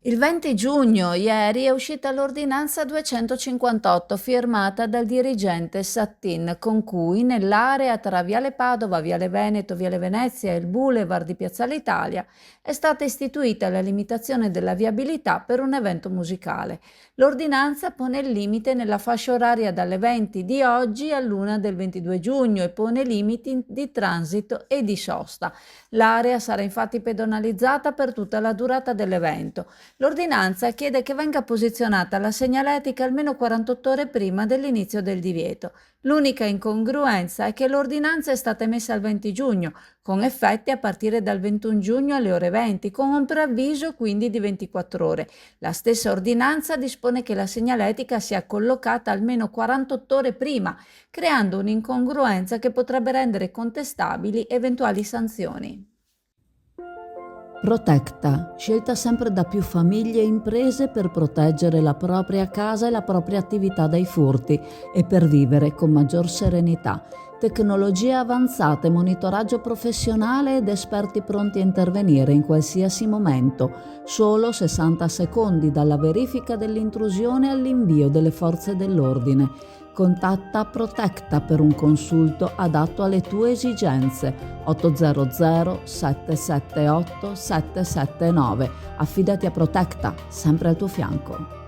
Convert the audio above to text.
Il 20 giugno, ieri, è uscita l'ordinanza 258 firmata dal dirigente Sattin, con cui nell'area tra Viale Padova, Viale Veneto, Viale Venezia e il Boulevard di Piazzale Italia è stata istituita la limitazione della viabilità per un evento musicale. L'ordinanza pone il limite nella fascia oraria dalle 20 di oggi all'1 del 22 giugno e pone limiti di transito e di sosta. L'area sarà infatti pedonalizzata per tutta la durata dell'evento. L'ordinanza chiede che venga posizionata la segnaletica almeno 48 ore prima dell'inizio del divieto. L'unica incongruenza è che l'ordinanza è stata emessa il 20 giugno, con effetti a partire dal 21 giugno alle ore 20, con un preavviso quindi di 24 ore. La stessa ordinanza dispone che la segnaletica sia collocata almeno 48 ore prima, creando un'incongruenza che potrebbe rendere contestabili eventuali sanzioni. Protecta, scelta sempre da più famiglie e imprese per proteggere la propria casa e la propria attività dai furti e per vivere con maggior serenità. Tecnologie avanzate, monitoraggio professionale ed esperti pronti a intervenire in qualsiasi momento. Solo 60 secondi dalla verifica dell'intrusione all'invio delle forze dell'ordine. Contatta Protecta per un consulto adatto alle tue esigenze. 800 778 779. Affidati a Protecta, sempre al tuo fianco.